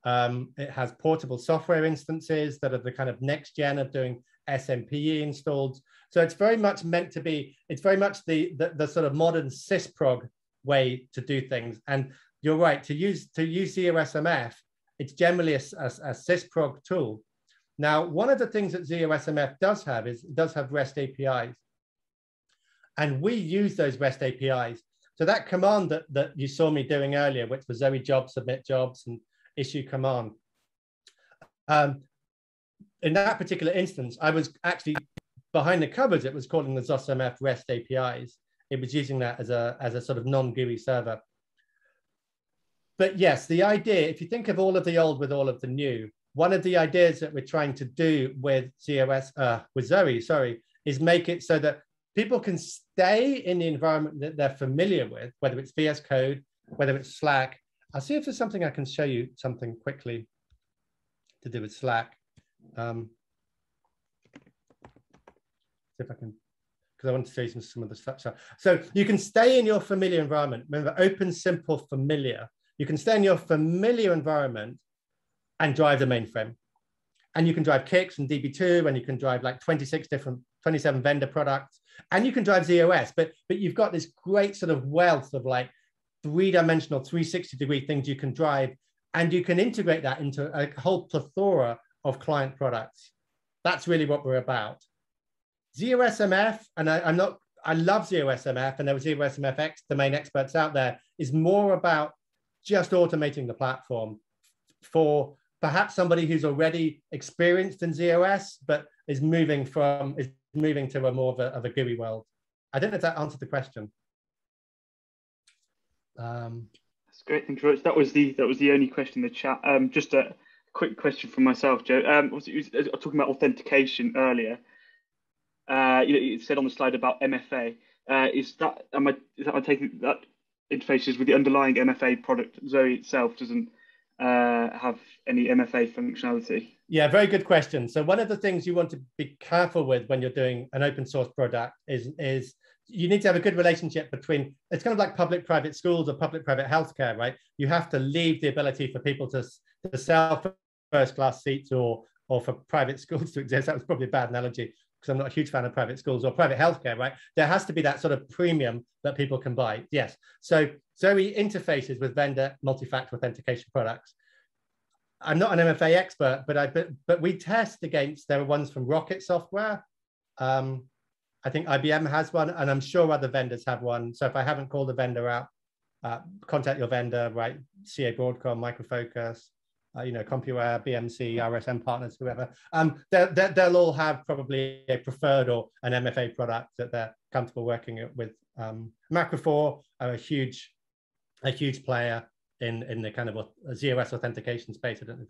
It has portable software instances that are the kind of next gen of doing SMPE installed. So it's very much meant to be, it's very much the sort of modern sysprog way to do things. And you're right, to use ZOSMF, it's generally a sysprog tool. Now, one of the things that ZOSMF does have is it does have REST APIs. And we use those REST APIs. So that command that you saw me doing earlier, which was Zoe job, submit jobs, and issue command. In that particular instance, I was actually behind the covers, it was calling the ZOSMF REST APIs. It was using that as a sort of non-GUI server. But yes, the idea, if you think of all of the old with all of the new, one of the ideas that we're trying to do with Zoe, is make it so that people can stay in the environment that they're familiar with, whether it's VS Code, whether it's Slack. I'll see if there's something I can show you something quickly to do with Slack. See if I can, because I want to show you some of the stuff. So you can stay in your familiar environment. Remember, open, simple, familiar. You can stay in your familiar environment and drive the mainframe. And you can drive Kix and DB2, and you can drive like 27 vendor products, and you can drive ZOS, but you've got this great sort of wealth of like three-dimensional 360-degree things you can drive, and you can integrate that into a whole plethora of client products. That's really what we're about. ZOSMF, and I love ZOSMF, and there was ZOSMF domain experts out there, is more about just automating the platform for perhaps somebody who's already experienced in ZOS, but is moving to a more of a GUI world. I don't know if that answered the question. That's great. Thank you very much. That was the only question in the chat. Just a quick question from myself, Joe. I was talking about authentication earlier. It said on the slide about MFA. Am I taking that interfaces with the underlying MFA product? Zoe itself doesn't have any MFA functionality. Yeah, very good question. So one of the things you want to be careful with when you're doing an open source product is you need to have a good relationship between, it's kind of like public-private schools or public-private healthcare, right? You have to leave the ability for people to sell first-class seats or for private schools to exist. That was probably a bad analogy because I'm not a huge fan of private schools or private healthcare, right? There has to be that sort of premium that people can buy. Yes. So Zoe interfaces with vendor multi-factor authentication products. I'm not an MFA expert, but we test against, there are ones from Rocket Software. I think IBM has one, and I'm sure other vendors have one. So if I haven't called the vendor out, contact your vendor, right? CA Broadcom, Micro Focus, CompuWare, BMC, RSM partners, whoever. They'll all have probably a preferred or an MFA product that they're comfortable working with. Macro4 are a huge player in the kind of ZOS authentication space. I don't know.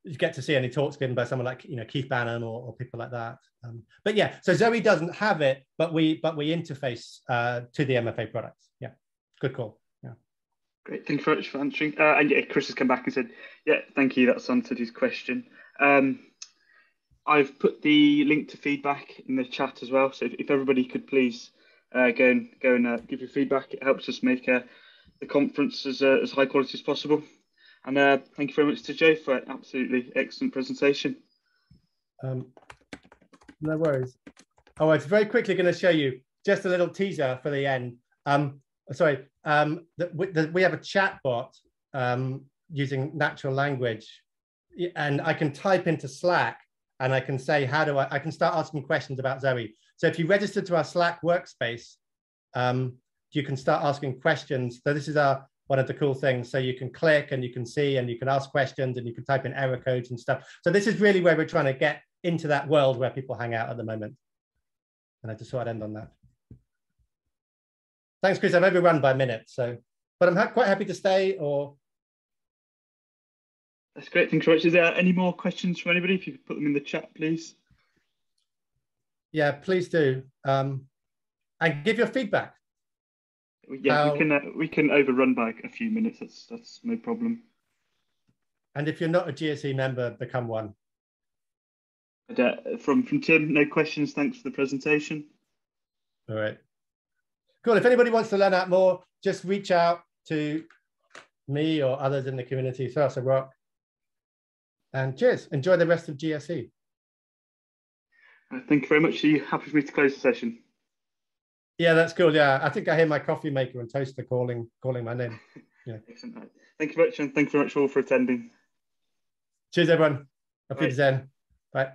you get to see any talks given by someone like Keith Bannon or people like that. But yeah, so Zoe doesn't have it, but we interface to the MFA products. Yeah, good call. Yeah, great. Thank you very much for answering. And yeah, Chris has come back and said, yeah, thank you. That's answered his question. I've put the link to feedback in the chat as well. So if everybody could please go and give your feedback, it helps us make the conference as high quality as possible. And thank you very much to Joe for an absolutely excellent presentation. No worries. Oh, it's very quickly going to show you just a little teaser for the end. We have a chat bot using natural language, and I can type into Slack and I can say, I can start asking questions about Zoe. So if you register to our Slack workspace, you can start asking questions. So this is one of the cool things. So you can click and you can see and you can ask questions and you can type in error codes and stuff. So this is really where we're trying to get into that world where people hang out at the moment. And I just thought I'd end on that. Thanks, Chris. I've overrun by a minute, but I'm quite happy to stay. Or that's great. Thanks so much. Is there any more questions from anybody? If you could put them in the chat, please. Yeah, please do. And give your feedback. Yeah, we can overrun by a few minutes. That's no problem. And if you're not a GSE member, become one. But, from Tim, no questions. Thanks for the presentation. All right. Cool. If anybody wants to learn out more, just reach out to me or others in the community. Throw us a rock. And cheers. Enjoy the rest of GSE. Thank you very much. Are you happy for me to close the session? Yeah, that's cool. Yeah, I think I hear my coffee maker and toaster calling my name. Yeah. Excellent. Thank you very much, and thank you very much all for attending. Cheers, everyone. Auf Wiedersehen. Bye.